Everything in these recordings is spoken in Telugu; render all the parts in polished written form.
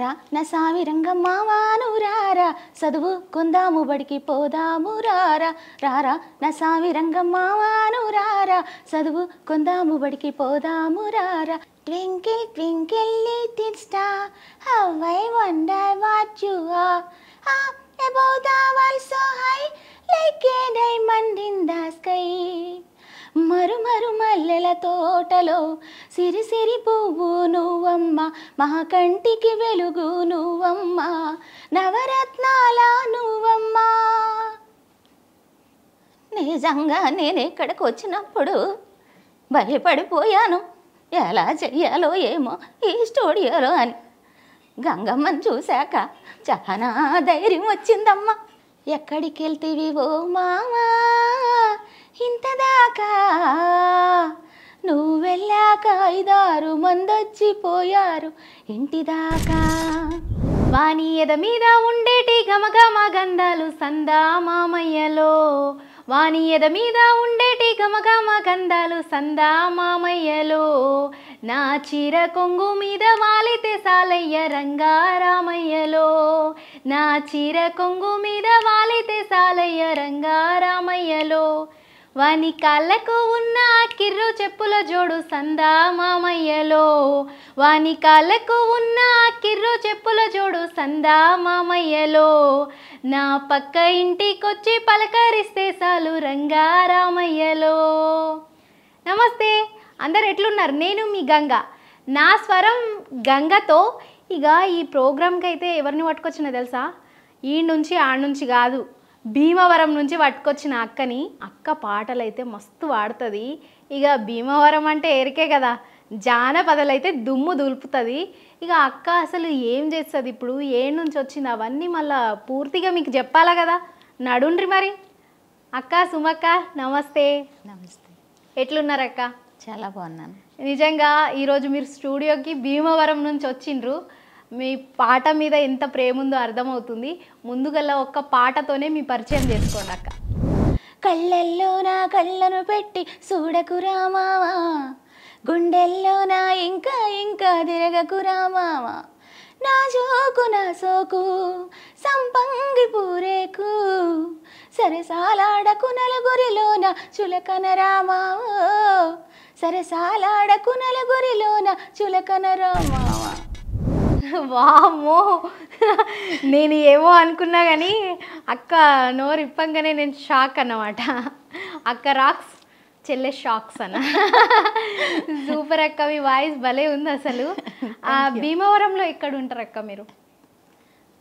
రారా నా సామి రంగమ్మ వాను రారా చదువుకుందాము బడికి పోదాము రారా రారా నా సామి రంగమ్మ వాను రారా చదువుకుందాము బడికి పోదాము రారా twinkle twinkle little star how I wonder what you are above the world so high like a diamond in the sky మరుమరు మల్లెల తోటలో సిరి సిరి పువ్వు నువ్వమ్మ మహాకంటికి వెలుగు నువ్వమ్మ నవరత్నాల నువ్వమ్మ. నిజంగా నేను ఇక్కడికి వచ్చినప్పుడు భయపడిపోయాను, ఎలా చెయ్యాలో ఏమో ఈ స్టూడియోలో అని. గంగమ్మని చూశాక చాలా ధైర్యం వచ్చిందమ్మా. ఎక్కడికి వెళ్తీవి ఓ మామా ఇంతదాకా, నువ్వు వెళ్ళాక 5-6 మందొచ్చిపోయారు ఇంటిదాకా. వాని ఎద మీద ఉండేటి గమగమ గంధాలు సందా మామయ్యలో, వాని ఎద మీద ఉండేటి గమగమ గంధాలు సందా మామయ్యలో, నా చీర కొంగు మీద వాలితే సాలయ్య రంగారామయ్యలో, నా చీర కొంగు మీద వాలితే సాలయ్య రంగారామయ్యలో, వాని కాళ్ళకు ఉన్న కిర్రు చెప్పుల జోడు సందా మామయ్యలో, వాని కాళ్ళకు ఉన్న కిర్రు చెప్పుల జోడు సందా మామయ్యలో, నా పక్క ఇంటికొచ్చి పలకరిస్తే చాలు రంగారామయ్యలో. నమస్తే, అందరు ఎట్లున్నారు? నేను మీ గంగ. నా స్వరం గంగతో ఇక ఈ ప్రోగ్రామ్కి అయితే ఎవరిని పట్టుకొచ్చినా తెలుసా? ఈ నుంచి ఆడ నుంచి కాదు, భీమవరం నుంచి పట్టుకొచ్చిన అక్కని. అక్క పాటలు అయితే మస్తు పాడుతుంది. ఇక భీమవరం అంటే ఎరికే కదా, జానపదలు అయితే దుమ్ము దులుపుతుంది. ఇక అక్క అసలు ఏం చేస్తుంది, ఇప్పుడు ఏడు నుంచి వచ్చింది, అవన్నీ మళ్ళీ పూర్తిగా మీకు చెప్పాలా కదా. నడుండ్రి మరి. అక్క సుమక్క నమస్తే. నమస్తే. ఎట్లున్నారు అక్క? చాలా బాగున్నాను. నిజంగా ఈరోజు మీరు స్టూడియోకి భీమవరం నుంచి వచ్చిండ్రు. మీ పాట మీద ఎంత ప్రేమ ఉందో అర్థమవుతుంది. ముందుగల్లా ఒక్క పాటతోనే మీ పరిచయం చేసుకోండి అక్క. కళ్ళల్లో నా కళ్ళను పెట్టి చూడకురా మావా, గుండెల్లో నా ఇంకా ఇంకా తిరగకురా మావా, నా జోకు నా సోకు సంపంగి పూరేకు సరసాలాడకు నలుగురిలోన చులకన రామావో, సరసాలాడకు నలుగురిలోన చులకన రామావా. వామ్మో, నేను ఏమో అనుకున్నా కానీ అక్క నోరు ఇప్పంగానే నేను షాక్ అన్నమాట. అక్క రాక్స్, చెల్లె షాక్స్ అన్న. సూపర్ అక్క, మీ వాయిస్ భలే ఉంది అసలు. భీమవరంలో ఎక్కడ ఉంటారు అక్క మీరు?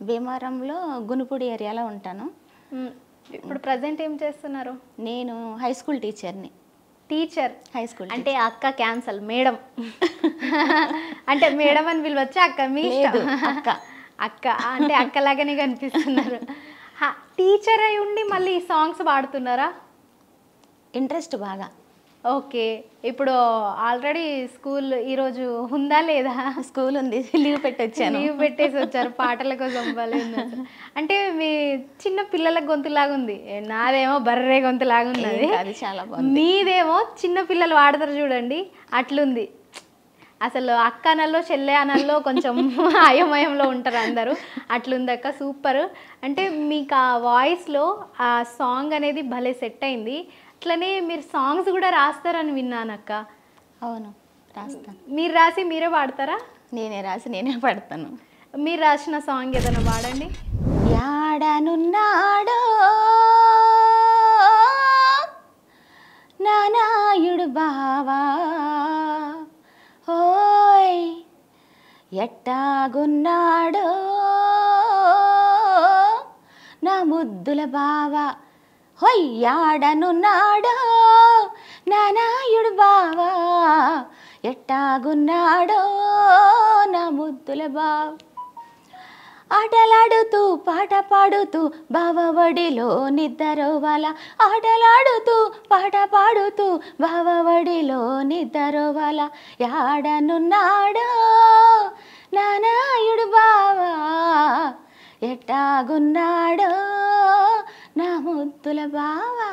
భీమవరంలో గునుపూడి ఏరియాలో ఉంటాను. ఇప్పుడు ప్రజెంట్ ఏం చేస్తున్నారు? నేను హై స్కూల్ టీచర్ని. టీచర్? హై స్కూల్ అంటే అక్క క్యాన్సల్, మేడం అంటే మేడం అని పిలవచ్చా అక్క? మీ అక్క. అక్క అంటే అక్కలాగానే కనిపిస్తున్నారు. టీచర్ అయి ఉండి మళ్ళీ సాంగ్స్ పాడుతున్నారా? ఇంట్రెస్ట్ బాగా. ఓకే. ఇప్పుడు ఆల్రెడీ స్కూల్ ఈరోజు ఉందా లేదా? స్కూల్ ఉంది, లీవ్ పెట్టొచ్చాను. లీవ్ పెట్టేసి వచ్చారు పాటల కోసం. అంటే మీ చిన్న పిల్లల గొంతులాగా ఉంది, నాదేమో బర్రే గొంతులాగా ఉన్నది. అది చాలా బాగుంది. మీదేమో చిన్న పిల్లలు వాడతారు చూడండి, అట్లుంది. అసలు అక్క అనల్లో చెల్లె అనల్లో కొంచెం అయోమయంలో ఉంటారు అందరూ. అట్లుంది అక్క, సూపర్. అంటే మీకు ఆ వాయిస్లో ఆ సాంగ్ అనేది భలే సెట్ అయింది. అట్లనే మీరు సాంగ్స్ కూడా రాస్తారని విన్నాను అక్క. అవును, రాస్తాను. మీరు రాసి మీరే పాడతారా? నేనే రాసి నేనే పాడతాను. మీరు రాసిన సాంగ్ ఏదైనా పాడండి. యాడనున్నాడో నానాయుడు బావా, ఓయ్ ఎట్టాగున్నాడో నా ముద్దుల బావా, హొయ్ యాడనున్నాడో నానాయుడు బావా, ఎట్టాగున్నాడో నా ముద్దుల బావ. ఆటలాడుతూ పాట పాడుతూ బావవడిలో నిద్రవాల, ఆటలాడుతూ పాట పాడుతూ బావవడిలో నిద్రవాల, యాడనున్నాడో నానాయుడు బావా, ఎట్టాగున్నాడో నా ముద్దుల బావా.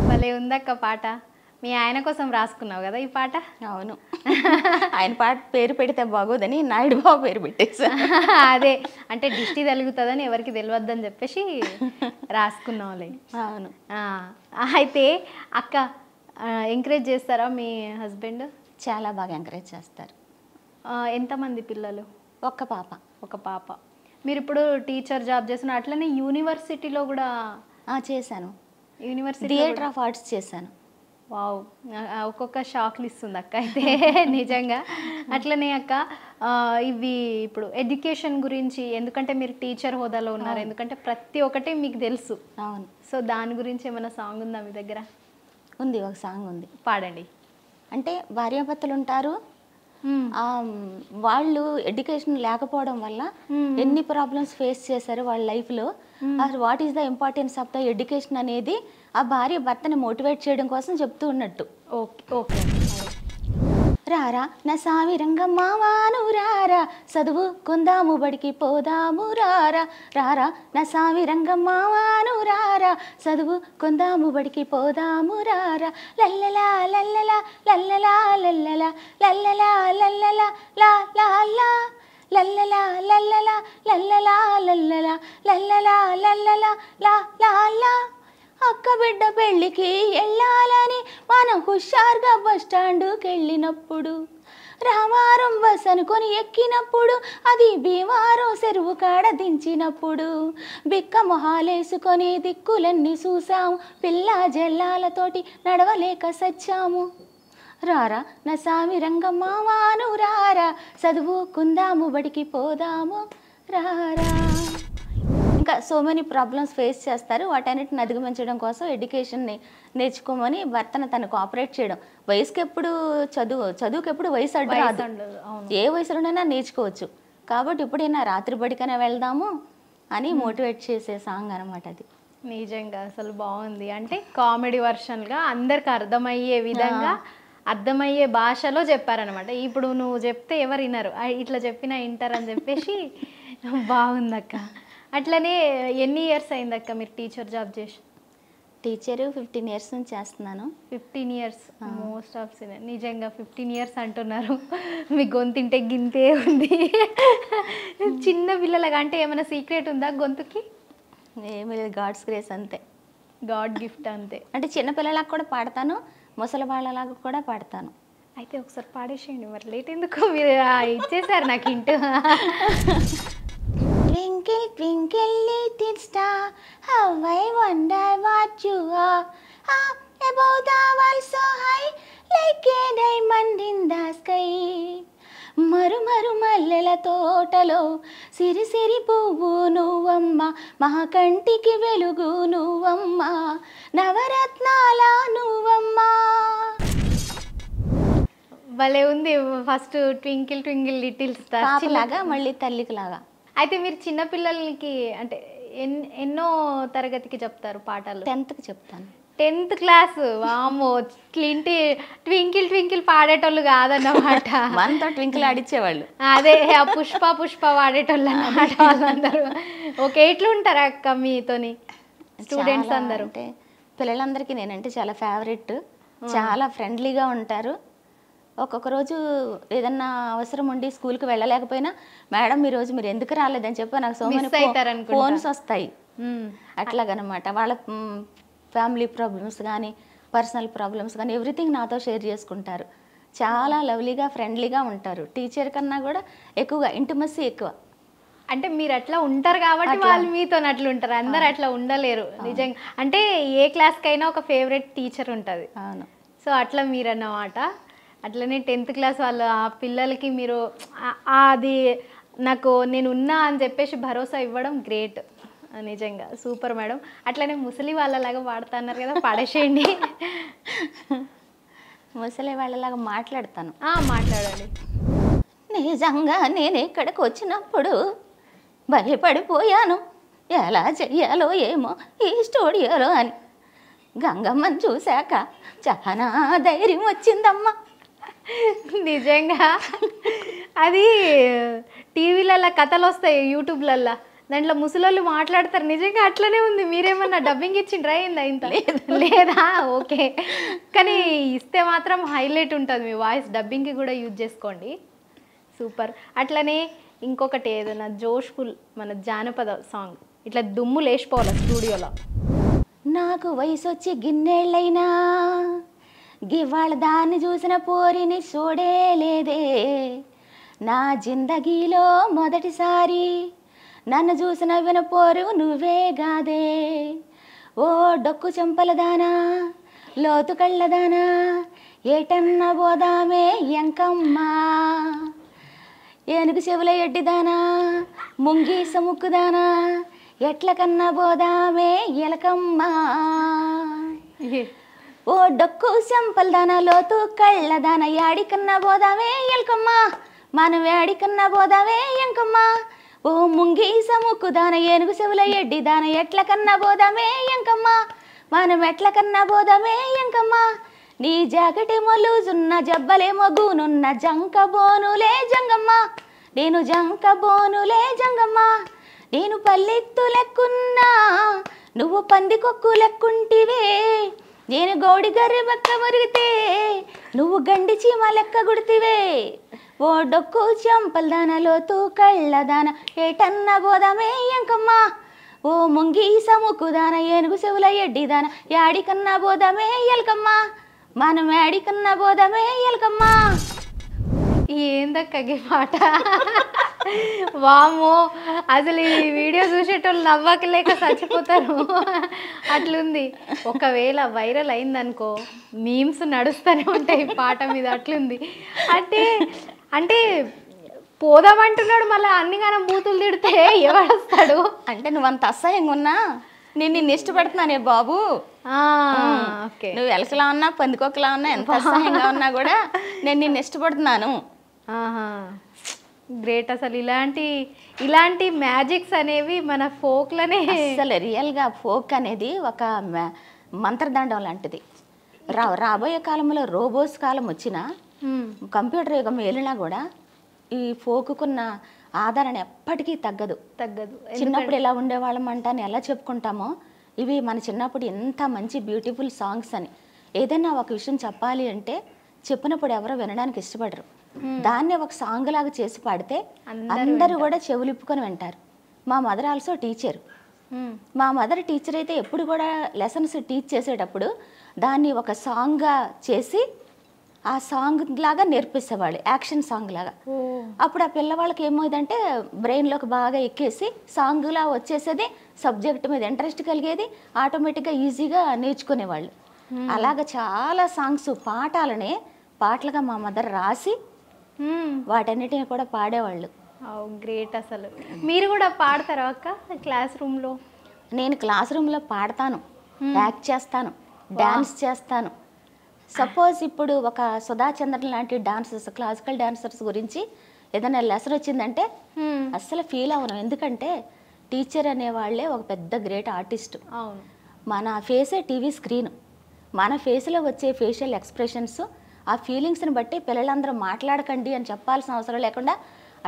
భలే ఉందక్క పాట. మీ ఆయన కోసం రాసుకున్నావు కదా ఈ పాట? అవును. ఆయన పాట పేరు పెడితే బాగోదని నాయుడు బాబు పేరు పెట్టేసా. అదే అంటే దిష్టి తలుగుతుందని ఎవరికి తెలియద్దని చెప్పేసి రాసుకున్నావులే. అవును. అయితే అక్క ఎంకరేజ్ చేస్తారా మీ హస్బెండ్? చాలా బాగా ఎంకరేజ్ చేస్తారు. ఎంతమంది పిల్లలు? ఒక్క పాప. ఒక పాప. మీరు ఇప్పుడు టీచర్ జాబ్ చేస్తున్నారు, అట్లనే యూనివర్సిటీలో కూడా చేశాను. యూనివర్సిటీ థియేటర్ ఆఫ్ ఆర్ట్స్ చేశాను. వావ్, ఒక్కొక్క షాక్లు ఇస్తుంది అక్క అయితే నిజంగా. అట్లనే అక్క ఇవి ఇప్పుడు ఎడ్యుకేషన్ గురించి, ఎందుకంటే మీరు టీచర్ హోదాలో ఉన్నారు, ఎందుకంటే ప్రతి ఒక్కటి మీకు తెలుసు. అవును. సో దాని గురించి ఏమైనా సాంగ్ ఉందా మీ దగ్గర? ఉంది, ఒక సాంగ్ ఉంది. పాడండి. అంటే భార్యాభర్తలు ఉంటారు, వాళ్ళు ఎడ్యుకేషన్ లేకపోవడం వల్ల ఎన్ని ప్రాబ్లమ్స్ ఫేస్ చేశారు వాళ్ళ లైఫ్లో. What is the importance of the education అనేది ఆ భార్య భర్తని మోటివేట్ చేయడం కోసం చెప్తూ ఉన్నట్టు. Okay okay. రారా నా సామి రంగమ్మ వాను రారా, చదువుకుందాము బడికి పోదాము రారా. రారా నా సామి రంగమ్మ వాను రారా, చదువుకుందాము బడికి పోదాము రారా. లల్లలా లల్లలా లల్లలా లల్లలా లల్లలా లల్లలా లా లా లా, లల్లలా లల్లలా లల్లలా లల్లలా లల్లలా లల్లలా లా లా లా. అక్క బిడ్డ పెళ్ళికి వెళ్ళాలని మనం హుషారుగా బస్ స్టాండుకి వెళ్ళినప్పుడు, రామారం బస్ అనుకొని ఎక్కినప్పుడు, అది భీమారం చెరువు కాడ దించినప్పుడు, బిక్క మొహాలేసుకొని దిక్కులన్నీ చూసాము, పిల్ల జల్లాలతోటి నడవలేక సచ్చాము. రారా నా సామి రంగమ్మ వాను రారా, చదువుకుందాము బడికి పోదాము రారా. ఇంకా సో మెనీ ప్రాబ్లమ్స్ ఫేస్ చేస్తారు. వాటన్నిటిని అధిగమించడం కోసం ఎడ్యుకేషన్ని నేర్చుకోమని భర్తను తను కోఆపరేట్ చేయడం. వయసుకి ఎప్పుడు చదువుకి ఎప్పుడు వయసు అడ్డు రాదు, ఏ వయసులోనైనా నేర్చుకోవచ్చు. కాబట్టి ఇప్పుడైనా రాత్రి బడికైనా వెళ్దాము అని మోటివేట్ చేసే సాంగ్ అనమాట అది. నిజంగా అసలు బాగుంది. అంటే కామెడీ వర్షన్గా అందరికి అర్థమయ్యే విధంగా, అర్థమయ్యే భాషలో చెప్పారనమాట. ఇప్పుడు నువ్వు చెప్తే ఎవరు వినరు, ఇట్లా చెప్పినా వింటారు అని చెప్పేసి బాగుందక్క. అట్లనే ఎన్ని ఇయర్స్ అయిందక్క మీరు టీచర్ జాబ్ చేసి? టీచర్ 15 years నుంచి చేస్తున్నాను. 15 years మోస్ట్ ఆఫ్ సీనియర్. నిజంగా 15 years అంటున్నారు, మీ గొంతుంటే గింతే ఉంది. చిన్న పిల్లలగా అంటే ఏమైనా సీక్రెట్ ఉందా గొంతుకి? ఏమి లేదు, గాడ్స్ గ్రేస్ అంతే, గాడ్ గిఫ్ట్ అంతే. అంటే చిన్నపిల్లలాగా కూడా పాడతాను, ముసలి వాళ్ళలాగా కూడా పాడతాను. అయితే ఒకసారి పాడేసేయండి మరి, లేట్ ఎందుకు, మీరు ఇచ్చేసారు నాకు into. Twinkle, twinkle, little star, how I wonder what you are. Up above the world so high, like a diamond in the sky. మరు మరు మల్లెల తోటలో సిరి సిరి పువ్వు నువ్వమ్మ, మహాకంటికి వెలుగు నువ్వమ్మ, నవరత్నాల నువ్వమ్మ. భలే ఉంది. First twinkle twinkle little star లాగా, మళ్ళీ తల్లికి లాగా. అయితే మీరు చిన్నపిల్లలకి అంటే ఎన్నో తరగతికి చెప్తారు పాటలు? 10th చెప్తాను. 10th class. వామో, ట్వింకిల్ ట్వింకిల్ పాడేటోళ్ళు కాదన్నమాట, మనతో ట్వింకిల్ ఆడిచ్చేవాళ్ళు. అదే పుష్ప పుష్ప పాడేటోళ్ళు అన్నమాట వాళ్ళందరూ. ఓకే, ఎట్లుంటారా అక్క మీతోని స్టూడెంట్స్ అందరూ? అంటే పిల్లలందరికీ నేనంటే చాలా ఫేవరెట్, చాలా ఫ్రెండ్లీగా ఉంటారు. ఒక్కొక్క రోజు ఏదన్నా అవసరం ఉండి స్కూల్కి వెళ్ళలేకపోయినా, మేడం ఈరోజు మీరు ఎందుకు రాలేదని చెప్పి నాకు సో మెనీ ఫోన్స్ వస్తాయి. అట్లాగనమాట. వాళ్ళ ఫ్యామిలీ ప్రాబ్లమ్స్ కానీ, పర్సనల్ ప్రాబ్లమ్స్ కానీ ఎవ్రీథింగ్ నాతో షేర్ చేసుకుంటారు. చాలా లవ్లీగా, ఫ్రెండ్లీగా ఉంటారు. టీచర్ కన్నా కూడా ఎక్కువగా ఇంటిమసీ ఎక్కువ. అంటే మీరు అట్లా ఉంటారు కాబట్టి వాళ్ళు మీతో అట్లా ఉంటారు, అందరు అట్లా ఉండలేరు నిజంగా. అంటే ఏ క్లాస్కైనా ఒక ఫేవరెట్ టీచర్ ఉంటుంది. అవును. సో అట్లా మీరు అన్నమాట. అట్లనే 10th క్లాస్ వాళ్ళు ఆ పిల్లలకి మీరు అది నాకు నేను ఉన్నా అని చెప్పేసి భరోసా ఇవ్వడం గ్రేట్. నిజంగా సూపర్ మేడం. అట్లనే ముసలి వాళ్ళలాగా పాడుతున్నారు కదా, పాడేసేయండి. ముసలి వాళ్ళలాగా మాట్లాడతాను. మాట్లాడాలి. నిజంగా నేను ఇక్కడికి వచ్చినప్పుడు భయపడిపోయాను, ఎలా చెయ్యాలో ఏమో ఈ స్టూడియోలో అని. గంగమ్మని చూశాక చాలా ధైర్యం వచ్చిందమ్మా. నిజంగా అది టీవీలలో కథలు వస్తాయి, యూట్యూబ్లల్లో దాంట్లో ముసలోళ్ళు మాట్లాడతారు, నిజంగా అట్లనే ఉంది. మీరేమన్నా డబ్బింగ్ ఇచ్చిండ్రా ఏందా ఇంత? లేదా? ఓకే, కానీ ఇస్తే మాత్రం హైలైట్ ఉంటుంది మీ వాయిస్. డబ్బింగ్కి కూడా యూజ్ చేసుకోండి. సూపర్. అట్లనే ఇంకొకటి ఏదైనా జోష్ఫుల్ మన జానపద సాంగ్ ఇట్లా దుమ్ము లేచిపోవాలి స్టూడియోలో. నాకు వయసు వచ్చి గిన్నెళ్ళైనా గివాళ్ళ దాన్ని చూసిన పోరిని చూడే లేదే, నా జిందగీలో మొదటిసారి నన్ను చూసిన వినపోరు నువ్వే గాదే. ఓ డొక్కు చెంపలదానా లోతు కళ్ళదానా ఏటన్న పోదామే ఎంకమ్మా, ఏనుగు చెవుల ఎడ్డిదానా ముంగీస ముక్కుదానా ఎట్ల కన్నా పోదామే ఎలకమ్మా. ఓ డొక్కు చెంపలదానా లోతు కళ్ళదానా యాడికన్నా పోదామే ఎలకమ్మా, మనం యాడికన్నా పోదామే ఎంకమ్మా. ఓ ముంగీస ముక్కుదాన ఏనుగు చెవుల ఎడ్డిదాన ఎట్ల కన్నా పోదామే ఎంకమ్మా, మనం ఎట్ల కన్నా పోదామే ఎంకమ్మా. నీ జాకెటేమో లూజున్న జబ్బలేమో గూనున్న జంక బోనులే జంగమ్మ, నేను జంక బోనులే జంగమ్మ. నేను పల్లెత్తు లెక్కున్నా నువ్వు పందికొక్కు లెక్కుంటివే, నేను గౌడి గర్రె బక్క మురిగితే నువ్వు గండి చీమ లెక్క గుడితివే. ఓ డొక్కు చెంపలదాన లోతు కళ్ళదాన ఏటన్న పోదామే ఎంకమ్మా, ఓ ముంగీస ముక్కుదాన ఏనుగు చెవుల ఎడ్డిదాన యాడికన్నా పోదామే ఎలకమ్మా, మనం యాడికన్నా పోదామే ఎలకమ్మా. ఏందక్కగి పాట? వామో, అసలు ఈ వీడియో చూసేటోళ్ళు నవ్వకలేక చచ్చిపోతారు. అట్లుంది. ఒకవేళ వైరల్ అయిందనుకో మీమ్స్ నడుస్తూనే ఉంటాయి పాట మీద. అట్లుంది. అంటే అంటే పోదామంటున్నాడు, మళ్ళీ అన్నిగానం బూతులు తిడితే ఎవడొస్తాడు? అంటే నువ్వు అంత అసహ్యంగా ఉన్నా నేను నిన్ను ఇష్టపడుతున్నానే బాబు. ఓకే, నువ్వు ఎలకలా ఉన్నా పందికొక్కలా ఉన్నా ఎంత అసహ్యంగా ఉన్నా కూడా నేను నిన్ను ఇష్టపడుతున్నాను. గ్రేట్. అసలు ఇలాంటి మ్యాజిక్స్ అనేవి మన ఫోక్లనే. అసలు రియల్గా ఫోక్ అనేది ఒక మంత్రదండం లాంటిది. రాబోయే కాలంలో రోబోస్ కాలం వచ్చినా కంప్యూటర్ యుగం వెళ్ళినా కూడా ఈ ఫోకుకున్న ఆదరణ ఎప్పటికీ తగ్గదు. చిన్నప్పుడు ఎలా ఉండేవాళ్ళం అంటాను ఎలా చెప్పుకుంటామో, ఇవి మన చిన్నప్పుడు ఎంత మంచి బ్యూటిఫుల్ సాంగ్స్ అని. ఏదైనా ఒక విషయం చెప్పాలి అంటే చెప్పినప్పుడు ఎవరో వినడానికి ఇష్టపడరు, దాన్ని ఒక సాంగ్ లాగా చేసి పాడితే అందరూ కూడా చెవులిప్పుకొని వింటారు. మా మదర్ ఆల్సో టీచర్. మా మదర్ టీచర్ అయితే ఎప్పుడు కూడా లెసన్స్ టీచ్ చేసేటప్పుడు దాన్ని ఒక సాంగ్గా చేసి ఆ సాంగ్ లాగా నేర్పిస్తేవాళ్ళు, యాక్షన్ సాంగ్ లాగా. అప్పుడు ఆ పిల్లవాళ్ళకి ఏమవుతుందంటే బ్రెయిన్లోకి బాగా ఎక్కేసి సాంగ్లా వచ్చేసేది, సబ్జెక్ట్ మీద ఇంట్రెస్ట్ కలిగేది, ఆటోమేటిక్గా ఈజీగా నేర్చుకునేవాళ్ళు. అలాగ చాలా సాంగ్స్ పాటలుగా మా మదర్ రాసి వాటన్నిటిని కూడా పాడేవాళ్ళు. గ్రేట్. అసలు మీరు కూడా పాడతారా అక్క క్లాస్ రూమ్లో? నేను క్లాస్ రూమ్లో పాడతాను, యాక్ట్ చేస్తాను, డ్యాన్స్ చేస్తాను. సపోజ్ ఇప్పుడు ఒక సుధా చంద్రన్ లాంటి డాన్సర్స్, క్లాసికల్ డాన్సర్స్ గురించి ఏదైనా లెసన్ వచ్చిందంటే అస్సలు ఫీల్ అవ్వను. ఎందుకంటే టీచర్ అనేవాళ్ళే ఒక పెద్ద గ్రేట్ ఆర్టిస్ట్. అవును, మన ఫేసే టీవీ స్క్రీన్. మన ఫేస్లో వచ్చే ఫేషియల్ ఎక్స్ప్రెషన్స్, ఆ ఫీలింగ్స్ని బట్టి పిల్లలందరూ మాట్లాడకండి అని చెప్పాల్సిన అవసరం లేకుండా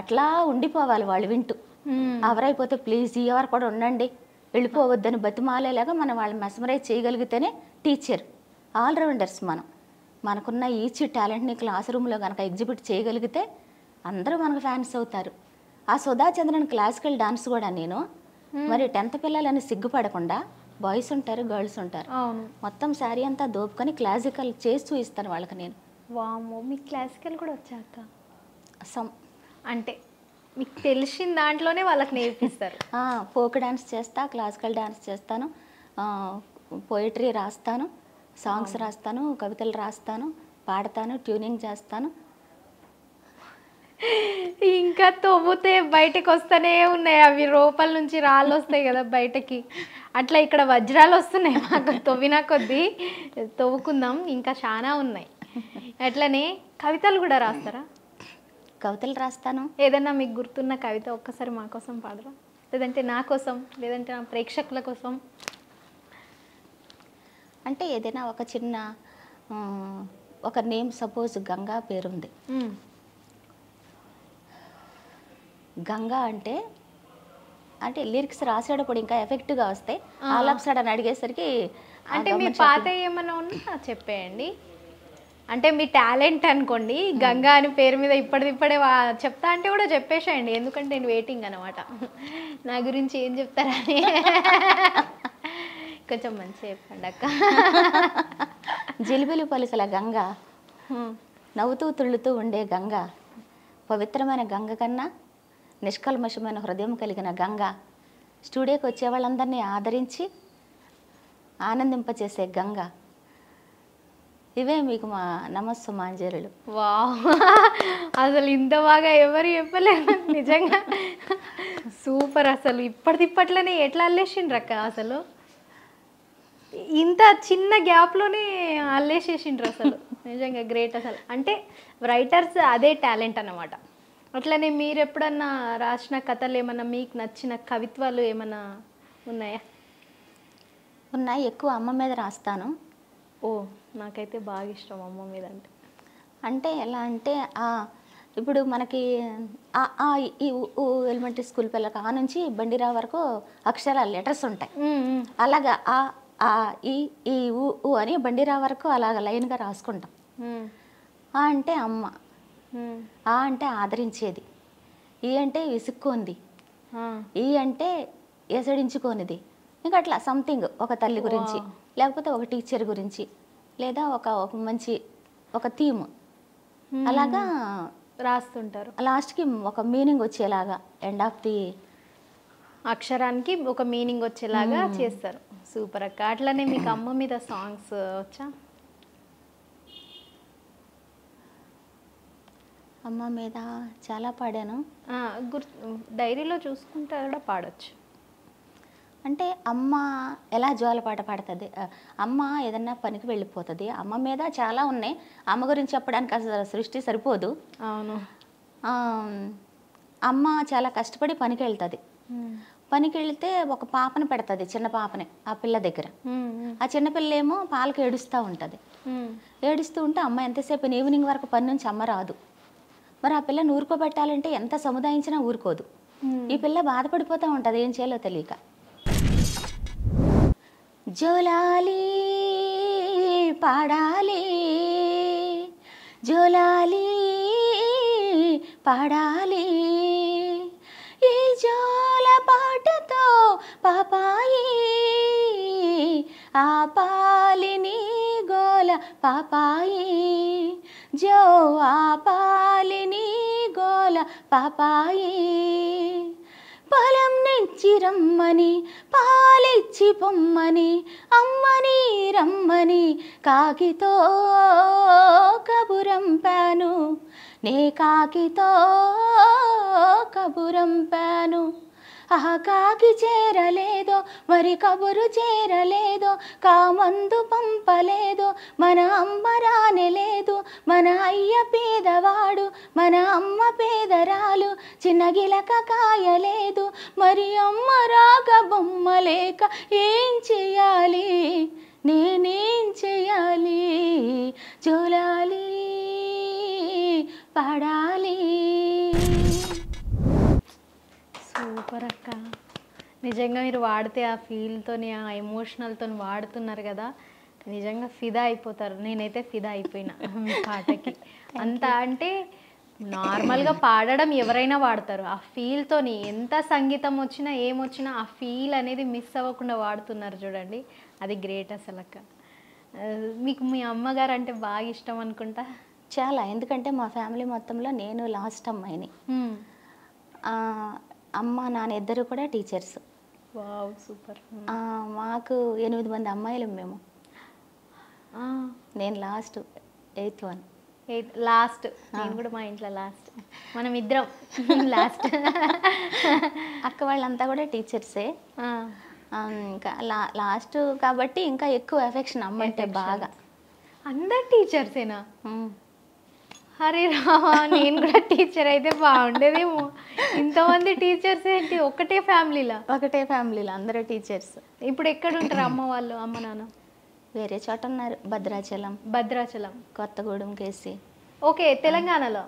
అట్లా ఉండిపోవాలి వాళ్ళు వింటూ. ఎవరైపోతే ప్లీజ్ ఎవరు కూడా ఉండండి, వెళ్ళిపోవద్దని బతిమాలేలాగా మనం వాళ్ళని మెస్మరైజ్ చేయగలిగితేనే టీచర్. ఆల్రౌండర్స్ మనకున్న ఈచ్ టాలెంట్ని క్లాస్ రూమ్లో కనుక ఎగ్జిబిట్ చేయగలిగితే అందరూ మనకు ఫ్యాన్స్ అవుతారు. ఆ సుధా చంద్రన్ క్లాసికల్ డాన్స్ కూడా నేను మరి 10th పిల్లలని సిగ్గుపడకుండా, బాయ్స్ ఉంటారు గర్ల్స్ ఉంటారు, మొత్తం శారీ అంతా దోపుకొని క్లాసికల్ చేసి చూపిస్తాను వాళ్ళకి నేను. వామో, మీకు క్లాసికల్ కూడా వచ్చాక అంటే మీకు తెలిసిన దాంట్లోనే వాళ్ళకి నేర్పిస్తారు. ఫోక్ డాన్స్ చేస్తా, క్లాసికల్ డాన్స్ చేస్తాను, పోయిటరీ రాస్తాను, సాంగ్స్ రాస్తాను, కవితలు రాస్తాను, పాడతాను, ట్యూనింగ్ చేస్తాను. ఇంకా తవ్వుతే బయటకు వస్తూనే ఉన్నాయి, అవి లోపల నుంచి రాళ్ళు వస్తాయి కదా బయటకి. అట్లా ఇక్కడ వజ్రాలు వస్తున్నాయి మాకు తవ్వినా కొద్దీ. తవ్వుకుందాం, ఇంకా చాలా ఉన్నాయి. అట్లనే కవితలు కూడా రాస్తారా? కవితలు రాస్తాను. ఏదన్నా మీకు గుర్తున్న కవిత ఒక్కసారి మా కోసం పాడరా? లేదంటే నా కోసం, లేదంటే నా ప్రేక్షకుల కోసం? అంటే ఏదైనా ఒక చిన్న ఒక నేమ్, సపోజ్ గంగా పేరుంది. గంగా అంటే అంటే లిరిక్స్ రాసేటప్పుడు ఇంకా ఎఫెక్ట్గా వస్తాయి. ఆల్ ఆఫ్ సడన్ అడిగేసరికి అంటే మీ పాత ఏమన్నా ఉన్నా చెప్పేయండి. అంటే మీ టాలెంట్ అనుకోండి, గంగా అని పేరు మీద ఇప్పటిదిప్పుడే చెప్తా అంటే కూడా చెప్పేసేయండి, ఎందుకంటే నేను వెయిటింగ్ అనమాట నా గురించి ఏం చెప్తారని. కొంచెం మంచిగా చెప్పండి అక్క. జిలిబిలి పలుకల గంగ, నవ్వుతూ తుళ్ళుతూ ఉండే గంగ, పవిత్రమైన గంగ కన్నా నిష్కల్మషమైన హృదయం కలిగిన గంగ, స్టూడియోకి వచ్చే వాళ్ళందరినీ ఆదరించి ఆనందింపచేసే గంగ. ఇవే మీకు మా నమస్సుమాంజలులు. వావ్, అసలు ఇంత బాగా ఎవరు చెప్పలేరు నిజంగా. సూపర్. అసలు ఇప్పటిలోనే ఎట్లా అల్లేసిండ్రు అక్క, అసలు ఇంత చిన్న గ్యాప్లోనే అల్లేసేసిండ్రు అసలు. నిజంగా గ్రేట్ అసలు. అంటే రైటర్స్ అదే టాలెంట్ అన్నమాట. అట్లనే మీరు ఎప్పుడన్నా రాసిన కథలు ఏమన్నా మీకు నచ్చిన కవిత్వాలు ఏమన్నా ఉన్నాయా? ఉన్నాయి. ఎక్కువ అమ్మ మీద రాస్తాను. ఓ, నాకైతే బాగా ఇష్టం అమ్మ మీద అంటే. అంటే ఎలా అంటే ఇప్పుడు మనకి ఈ ఎలిమెంటరీ స్కూల్ పిల్లలకు ఆ నుంచి బండిరా వరకు అక్షరాలు లెటర్స్ ఉంటాయి. అలాగా ఆ ఈ ఊ అని బండిరా వరకు అలాగ లైన్గా రాసుకుంటాం. ఆ అంటే అమ్మ, ఆ అంటే ఆదరించేది, ఈ అంటే విసుక్కోంది, ఈ అంటే ఎసడించుకోనిది. ఇంకా అట్లా సంథింగ్ ఒక తల్లి గురించి, లేకపోతే ఒక టీచర్ గురించి, లేదా ఒక మంచి ఒక థీమ్ అలాగా రాస్తుంటారు. లాస్ట్కి ఒక మీనింగ్ వచ్చేలాగా ఎండ్ ఆఫ్ ది అక్షరానికి ఒక మీనింగ్ వచ్చేలాగా చేస్తారు. సూపర్ అక్క. అట్లనే మీకు అమ్మ మీద సాంగ్స్ వచ్చా? అమ్మ మీద చాలా పాడాను. డైరీలో చూసుకుంటే కూడా పాడొచ్చు. అంటే అమ్మ ఎలా జోలపాట పాడుతుంది, అమ్మ ఏదన్నా పనికి వెళ్ళిపోతుంది. అమ్మ మీద చాలా ఉన్నాయి. అమ్మ గురించి చెప్పడానికి అసలు సృష్టి సరిపోదు. అవును. అమ్మ చాలా కష్టపడి పనికి వెళ్తుంది. పనికి వెళ్తే ఒక పాపను పెడుతుంది, చిన్న పాపని ఆ పిల్ల దగ్గర. ఆ చిన్నపిల్ల ఏమో పాలకు ఏడుస్తూ ఉంటుంది. ఏడుస్తూ ఉంటే అమ్మ ఎంతసేపు ఈవినింగ్ వరకు పని నుంచి అమ్మ రాదు. మరి ఆ పిల్లని ఊరుకోబెట్టాలంటే ఎంత సముదాయించినా ఊరుకోదు. ఈ పిల్ల బాధపడిపోతూ ఉంటుంది, ఏం చేయాలో తెలియక. జోలాలి పాడాలి, జోలాలి పాడాలి, ఈ జోల పాటతో పాపాయి ఆ పాలిని గోల పాపాయి, జో ఆ పాలిని గోల పాపాయి, పొలం నుంచి రమ్మని పాలిచ్చి పొమ్మని అమ్మని రమ్మని కాకితో కబురంపాను, నే కాకితో కబురంపాను. కాకి చేరలేదో మరి కబురు చేరలేదో, కామందు పంపలేదో మన అమ్మ రానేలేదు, మన అయ్య పేదవాడు మన అమ్మ పేదరాలు, చిన్న గిలక కాయలేదు మరి అమ్మ రాక బొమ్మ లేక ఏం చెయ్యాలి, నేనేం చెయ్యాలి, జోలాలి పాడాలి. సూపర్ అక్క. నిజంగా మీరు వాడితే ఆ ఫీల్తోని ఆ ఎమోషనల్తో వాడుతున్నారు కదా, నిజంగా ఫిదా అయిపోతారు. నేనైతే ఫిదా అయిపోయినా మీ పాటకి. అంత అంటే నార్మల్గా పాడడం ఎవరైనా వాడతారు, ఆ ఫీల్తోని ఎంత సంగీతం వచ్చినా ఏమొచ్చినా ఆ ఫీల్ అనేది మిస్ అవ్వకుండా వాడుతున్నారు చూడండి, అది గ్రేట్ అసలు అక్క. మీకు మీ అమ్మగారు అంటే బాగా ఇష్టం అనుకుంటా. చాలా, ఎందుకంటే మా ఫ్యామిలీ మొత్తంలో నేను లాస్ట్ అమ్మాయిని. అమ్మ నాన్న ఇద్దరు కూడా టీచర్స్. Wow, super. మాకు 8 మంది అమ్మాయిలు మేము. నేను లాస్ట్ 8th one. లాస్ట్. నేను కూడా మా ఇంట్లో లాస్ట్, మనం ఇద్దరం లాస్ట్. అక్క వాళ్ళంతా కూడా టీచర్సే. ఇంకా లాస్ట్ కాబట్టి ఇంకా ఎక్కువ ఎఫెక్షన్ అమ్మ అంటే బాగా. అందరు టీచర్సేనా? అరే రావా, నేను కూడా టీచర్ అయితే బాగుండేదేమో. ఇంతమంది టీచర్స్ ఏంటి ఒకటే ఫ్యామిలీలా? ఒకటే ఫ్యామిలీలో అందరూ టీచర్స్. ఇప్పుడు ఎక్కడ ఉంటారు అమ్మ వాళ్ళు, అమ్మ నాన్న? వేరే చోట ఉన్నారు, భద్రాచలం, కొత్తగూడెం, కేసి. ఓకే, తెలంగాణలో.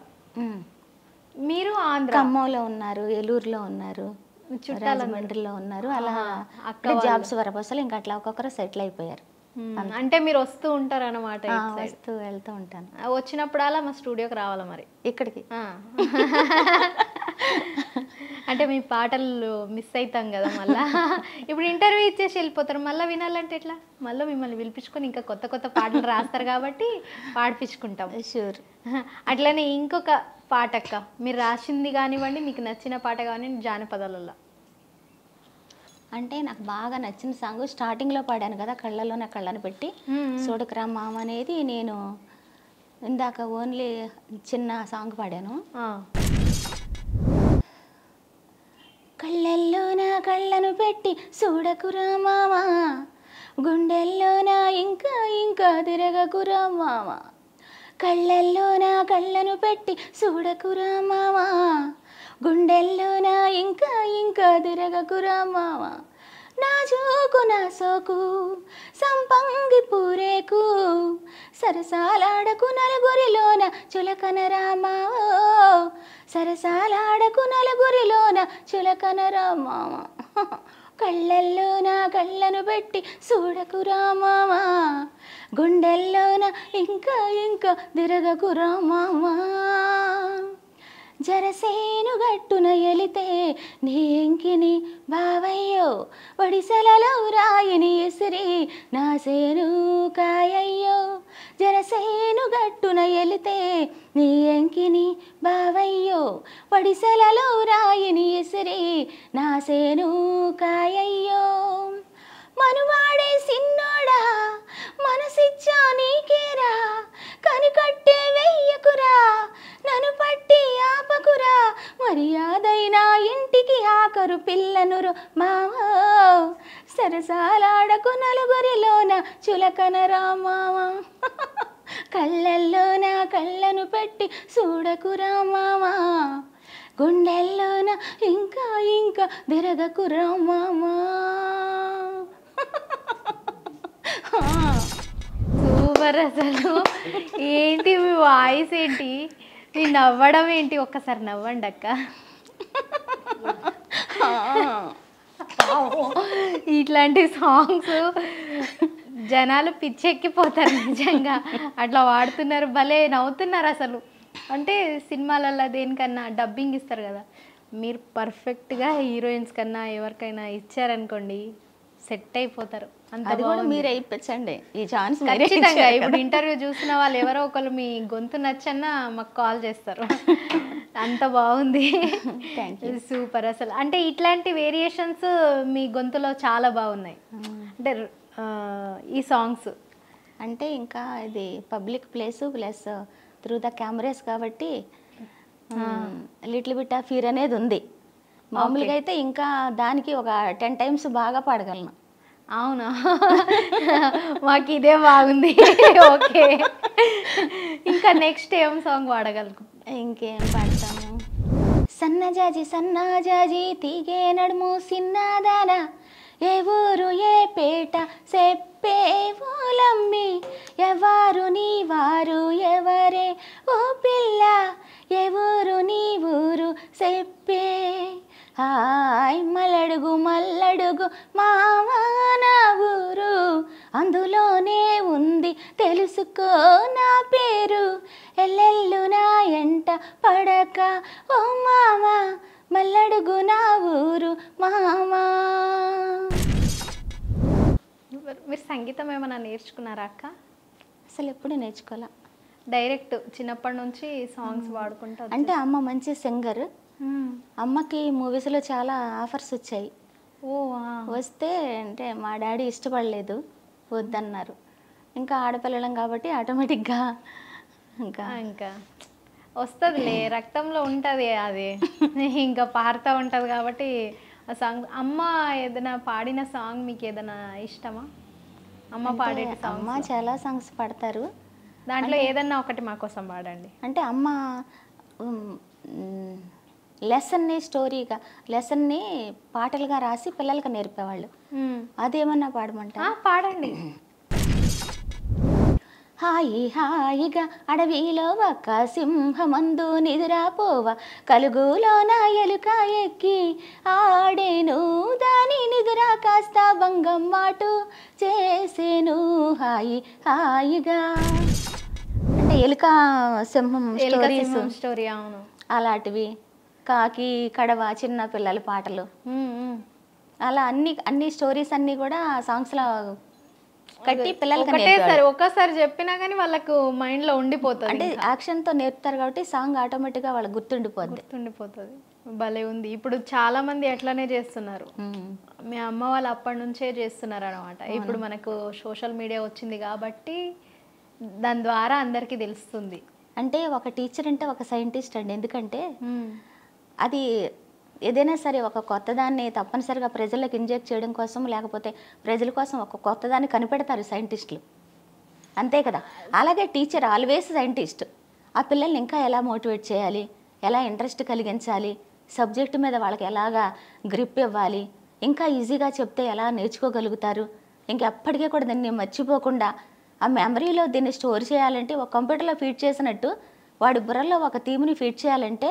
మీరు ఆంధ్ర? ఖమ్మంలో ఉన్నారు, ఏలూరులో ఉన్నారు. రాజమండ్రిలో ఉన్నారు. అలా జాబ్స్ వరపోసలు ఇంకా అట్లా ఒక్కొక్కరు సెటిల్ అయిపోయారు. అంటే మీరు వస్తూ ఉంటారు అన్నమాట. వస్తూ వెళ్తూ ఉంటాను. వచ్చినప్పుడల్లా మా స్టూడియోకి రావాలా మరి ఇక్కడికి. అంటే మీ పాటలు మిస్ అవుతాం కదా మళ్ళా. ఇప్పుడు ఇంటర్వ్యూ ఇచ్చేసి వెళ్ళిపోతారు, మళ్ళీ వినాలంటే ఎట్లా? మళ్ళీ మిమ్మల్ని పిలిపించుకొని ఇంకా కొత్త కొత్త పాటలు రాస్తారు కాబట్టి పాడిపించుకుంటాం. షూర్. అట్లనే ఇంకొక పాట అక్క, మీరు రాసింది కానివ్వండి, మీకు నచ్చిన పాట కానివ్వండి జానపదాలలో. అంటే నాకు బాగా నచ్చిన సాంగ్ స్టార్టింగ్లో పాడాను కదా, కళ్ళలో నా కళ్ళను పెట్టి చూడకురా మామ అనేది. నేను ఇందాక ఓన్లీ చిన్న సాంగ్ పాడాను. కళ్ళల్లో నా కళ్ళను పెట్టి చూడకురా మామ, గుండెల్లో నా ఇంకా ఇంకా తిరగకురా మామ. కళ్ళల్లో నా కళ్ళను పెట్టి చూడకురా మామ, గుండెల్లో నా ఇంకా ఇంకా తిరగకురా మామ. నా జోకు నా సోకు సంపంగి పూరేకు, సరసాలాడకు నలుగురిలోన చులకన రామా, సరసాలాడకు నలుగురిలోన చులకన రామా. కళ్ళల్లో నా కళ్ళను పెట్టి చూడకురా మామ, గుండెల్లోన ఇంకా ఇంకా తిరగకురా మామా. జరసేను గట్టున ఎలితే నీ ఎంకిని బావయ్యో, ఒడిసెలలో రాయిని ఎసిరి నా సేను కాయయ్యో. జరసేను గట్టున ఎలితే నీ ఎంకిని బావయ్యో, ఒడిసెలలో రాయిని ఎసిరి నా సేను కాయయ్యో. మనువాడే సిన్నోడా మనసిచ్చా నీకేరా, కనికట్టే వెయ్యకురా నన్ను పట్టి ఆపకురా. మర్యాదైన ఇంటికి ఆకరు పిల్లనురు మావా, సరసాలాడకు నలుగురిలోన చులకన రామావా. కళ్ళల్లో నా కళ్ళను పెట్టి చూడకురా మామా, గుండెల్లోన ఇంకా ఇంకా తిరగకురా మామా. సూపర్. అసలు ఏంటి మీ వాయిస్ ఏంటి, మీ నవ్వడం ఏంటి? ఒక్కసారి నవ్వండి అక్క. ఇట్లాంటి సాంగ్స్ జనాలు పిచ్చెక్కిపోతారు నిజంగా. అట్లా వాడుతున్నారు, భలే నవ్వుతున్నారు అసలు. అంటే సినిమాలలో దేనికన్నా డబ్బింగ్ ఇస్తారు కదా, మీరు పర్ఫెక్ట్గా హీరోయిన్స్ కన్నా ఎవరికైనా ఇచ్చారనుకోండి సెట్ అయిపోతారు. అది కూడా మీరే ఇప్పించండి ఈ ఛాన్స్. ఖచ్చితంగా ఇప్పుడు ఇంటర్వ్యూ చూసిన వాళ్ళు ఎవరో ఒకరు మీ గొంతు నచ్చన్నా మాకు కాల్ చేస్తారు. అంత బాగుంది. సూపర్. అసలు అంటే ఇట్లాంటి వేరియేషన్స్ మీ గొంతులో చాలా బాగున్నాయి. అంటే ఈ సాంగ్స్ అంటే ఇంకా ఇది public place plus through the cameras కాబట్టి లిటిల్ బిట్ ఆఫ్ ఫీర్ అనేది ఉంది. మామూలుగా అయితే ఇంకా దానికి ఒక 10 times బాగా పాడగలను. అవునా? మాకు ఇదే బాగుంది. ఓకే, ఇంకా నెక్స్ట్ ఏం సాంగ్ పాడగలను? ఇంకేం పాడతాము? సన్నజాజి సన్నజాజి తీగే నడుము సిన్నదాన, ఏ ఊరు ఏ పేట చెప్పే ఊలమ్మి, ఎవరు నీ వారు ఎవరే ఓ పిల్ల, ఏ ఊరు నీ ఊరు చెప్పే. హాయ్ మల్లడుగు మల్లడుగు మావా నా ఊరు, అందులోనే ఉంది తెలుసుకో నా పేరు, ఎల్లెల్లు నా ఎంట పడక ఓ మామా, మల్లడుగు నా ఊరు మామా. మీరు సంగీతం ఏమైనా నేర్చుకున్నారా అక్క? అసలు ఎప్పుడు నేర్చుకోవాలా, డైరెక్ట్ చిన్నప్పటి నుంచి సాంగ్స్ పాడుకుంటా. అంటే అమ్మ మంచి సింగర్, అమ్మకి మూవీస్లో చాలా ఆఫర్స్ వచ్చాయి. వస్తే అంటే మా డాడీ ఇష్టపడలేదు, వద్దన్నారు. ఇంకా ఆడపిల్లలం కాబట్టి ఆటోమేటిక్గా ఇంకా ఇంకా వస్తుందిలే, రక్తంలో ఉంటుంది అది, ఇంకా పారుతూ ఉంటుంది కాబట్టి ఆ సాంగ్. అమ్మ ఏదైనా పాడిన సాంగ్ మీకు ఏదైనా ఇష్టమా? అమ్మ పాడే సాంగ్? అమ్మ చాలా సాంగ్స్ పాడతారు, దాంట్లో ఏదన్నా ఒకటి మా కోసం పాడండి. అంటే అమ్మ లెసన్ని స్టోరీగా లెసన్ని పాటలుగా రాసి పిల్లలకి నేర్పేవాళ్ళు. అదేమన్నా పాడమంటా? పాడండి. హాయి హాయిగా అడవిలో ఒక సింహమందు నిదురాపోవ కలుగులోన ఎలుక ఎక్కి ఆడేను దాని నిదురా కాస్త బంగమ్మాటు చేసేను హాయి హాయిగా. అంటే ఎలుక సింహం స్టోరీస్ స్టోరీ. అవును. అలాంటివి, కాకి కడవ చిన్న పిల్లల పాటలు, అలా అన్ని స్టోరీస్ అన్నీ కూడా సాంగ్స్లో కట్టి పిల్లలకి ఒకటేసారి ఒక్కసారి చెప్పినా కానీ వాళ్ళకు మైండ్లో ఉండిపోతుంది. అంటే యాక్షన్తో నేర్పుతారు కాబట్టి సాంగ్ ఆటోమేటిక్గా వాళ్ళకి గుర్తుండిపోతుంది. భలే ఉంది. ఇప్పుడు చాలా మంది ఎట్లానే చేస్తున్నారు. మీ అమ్మ వాళ్ళు అప్పటి నుంచే చేస్తున్నారు అనమాట. ఇప్పుడు మనకు సోషల్ మీడియా వచ్చింది కాబట్టి దాని ద్వారా అందరికీ తెలుస్తుంది. అంటే ఒక టీచర్ అంటే ఒక సైంటిస్ట్ అండి. ఎందుకంటే అది ఏదైనా సరే ఒక కొత్తదాన్ని తప్పనిసరిగా ప్రజలకు ఇంజెక్ట్ చేయడం కోసం, లేకపోతే ప్రజల కోసం ఒక కొత్తదాన్ని కనిపెడతారు సైంటిస్టులు, అంతే కదా. అలాగే టీచర్ ఆల్వేస్ సైంటిస్ట్. ఆ పిల్లల్ని ఇంకా ఎలా మోటివేట్ చేయాలి, ఎలా ఇంట్రెస్ట్ కలిగించాలి, సబ్జెక్టు మీద వాళ్ళకి ఎలాగా గ్రిప్ ఇవ్వాలి, ఇంకా ఈజీగా చెప్తే ఎలా నేర్చుకోగలుగుతారు, ఇంకెప్పటికీ కూడా దీన్ని మర్చిపోకుండా ఆ మెమరీలో దీన్ని స్టోర్ చేయాలంటే, ఒక కంప్యూటర్లో ఫీడ్ చేసినట్టు వాడి బుర్రలో ఒక థీమ్ని ఫీడ్ చేయాలంటే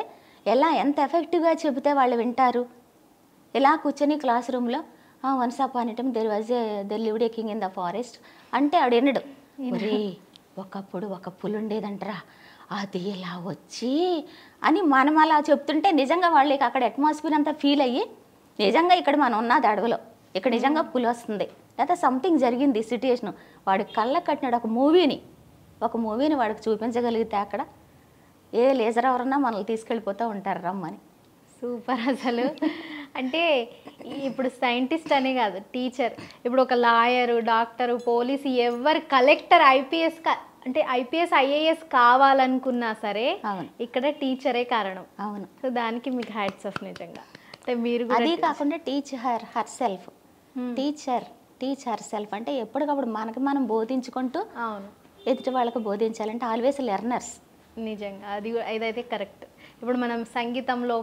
ఎంత ఎఫెక్టివ్గా చెబితే వాళ్ళు వింటారు. ఇలా కూర్చొని క్లాస్ రూమ్లో once upon a time there lived a king in the forest అంటే ఆవిడ వినడు. ఒరే ఒకప్పుడు ఒక పులి ఉండేదంటరా, అది ఇలా వచ్చి అని మనం అలా చెప్తుంటే నిజంగా వాళ్ళకి అక్కడ అట్మాస్ఫియర్ అంతా ఫీల్ అయ్యి, నిజంగా ఇక్కడ మనం ఉన్నది అడవిలో, ఇక్కడ నిజంగా పులి వస్తుంది, లేదా సంథింగ్ జరిగింది సిట్యుయేషను, వాడి కళ్ళకు కట్టినాడు ఒక మూవీని వాడికి చూపించగలిగితే అక్కడ ఏ లేజర్ ఎవరన్నా మనల్ని తీసుకెళ్ళిపోతూ ఉంటారు రమ్మని. సూపర్ అసలు. అంటే ఇప్పుడు సైంటిస్ట్ అనే కాదు, టీచర్, ఇప్పుడు ఒక లాయరు, డాక్టరు, పోలీసు, ఎవరు కలెక్టర్, అంటే ఐపీఎస్ ఐఏఎస్ కావాలనుకున్నా సరే ఇక్కడ టీచరే కారణం. అవును. సో దానికి మీకు హ్యాట్స్ ఆఫ్ నిజంగా. అంటే మీరు అది కాకుండా teach her self, teach her self అంటే ఎప్పటికప్పుడు మనకి మనం బోధించుకుంటూ ఎదుటి వాళ్ళకి బోధించాలంటే ఆల్వేస్ లెర్నర్స్. నిజంగా అది ఇదైతే కరెక్ట్. ఇప్పుడు మనం సంగీతంలో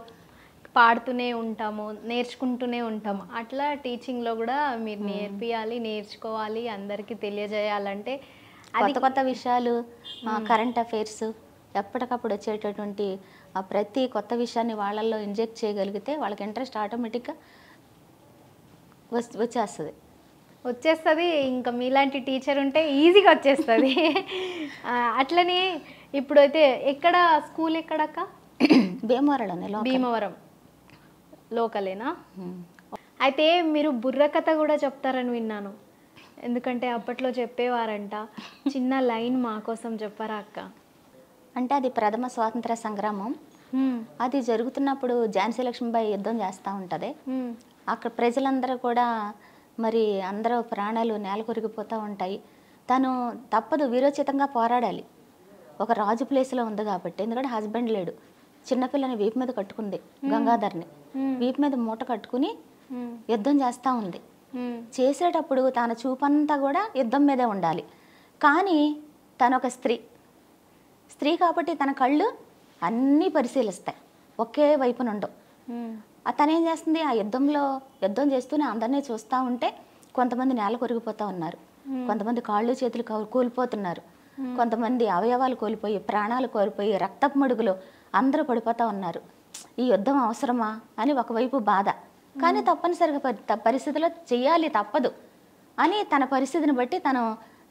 పాడుతూనే ఉంటాము, నేర్చుకుంటూనే ఉంటాము. అట్లా టీచింగ్లో కూడా మీరు నేర్పియాలి, నేర్చుకోవాలి, అందరికీ తెలియజేయాలంటే కొత్త విషయాలు, కరెంట్ అఫైర్స్, ఎప్పటికప్పుడు వచ్చేటటువంటి ప్రతి కొత్త విషయాన్ని వాళ్ళల్లో ఇంజెక్ట్ చేయగలిగితే వాళ్ళకి ఇంట్రెస్ట్ ఆటోమేటిక్గా వచ్చేస్తుంది. ఇంకా మీలాంటి టీచర్ ఉంటే ఈజీగా వచ్చేస్తుంది. అట్లనే ఇప్పుడైతే ఎక్కడ స్కూల్ ఎక్కడక్క? భీమవరం లోకలేనా? అయితే మీరు బుర్రకథ కూడా చెప్తారని విన్నాను. ఎందుకంటే అప్పట్లో చెప్పేవారంట. చిన్న లైన్ మా కోసం చెప్పారా అక్క? అంటే అది ప్రథమ స్వాతంత్ర సంగ్రామం. అది జరుగుతున్నప్పుడు ఝాన్సీ లక్ష్మీబాయి యుద్ధం చేస్తూ ఉంటుంది. అక్కడ ప్రజలందరూ కూడా మరి అందరూ ప్రాణాలు నేల కొరిగిపోతూ ఉంటాయి. తను తప్పదు, వీరోచితంగా పోరాడాలి. ఒక రాజు ప్లేస్లో ఉంది కాబట్టి, ఎందుకంటే హస్బెండ్ లేడు, చిన్నపిల్లని వీపు మీద కట్టుకుంది, గంగాధర్ని వీపు మీద మూట కట్టుకుని యుద్ధం చేస్తూ ఉంది. చేసేటప్పుడు తన చూపంతా కూడా యుద్ధం మీదే ఉండాలి. కానీ తను ఒక స్త్రీ కాబట్టి తన కళ్ళు అన్నీ పరిశీలిస్తాయి, ఒకే వైపున ఉండవు. తనేం చేస్తుంది, ఆ యుద్ధం చేస్తూనే అందరినీ చూస్తూ ఉంటే కొంతమంది నేల కొరిగిపోతూ ఉన్నారు, కొంతమంది కాళ్ళు చేతులు కోల్పోతున్నారు, కొంతమంది అవయవాలు కోల్పోయి ప్రాణాలు కోల్పోయి రక్తపు మడుగులో అందరూ పడిపోతూ ఉన్నారు. ఈ యుద్ధం అవసరమా అని ఒకవైపు బాధ, కానీ తప్పనిసరిగా పరిస్థితిలో చెయ్యాలి, తప్పదు అని తన పరిస్థితిని బట్టి తను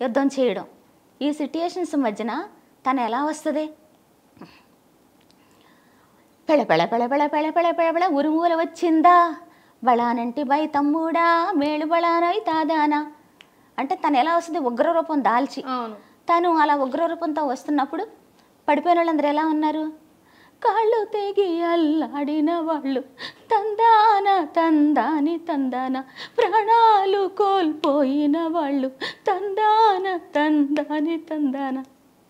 యుద్ధం చేయడం. ఈ సిట్యుయేషన్స్ మధ్యన తను ఎలా వస్తుంది, పెళ ఉరుమూల వచ్చిందా బళానంటి బై తమ్ముడా మేళు బళానై తాదానా అంటే తను ఎలా వస్తుంది, ఉగ్రరూపం దాల్చి. తను అలా ఉగ్రరూపంతో వస్తున్నప్పుడు పడిపోయిన వాళ్ళందరూ ఎలా ఉన్నారు, కాళ్ళు తెగి అల్లాడిన వాళ్ళు, తందాన ప్రాణాలు కోల్పోయిన వాళ్ళు, తందాన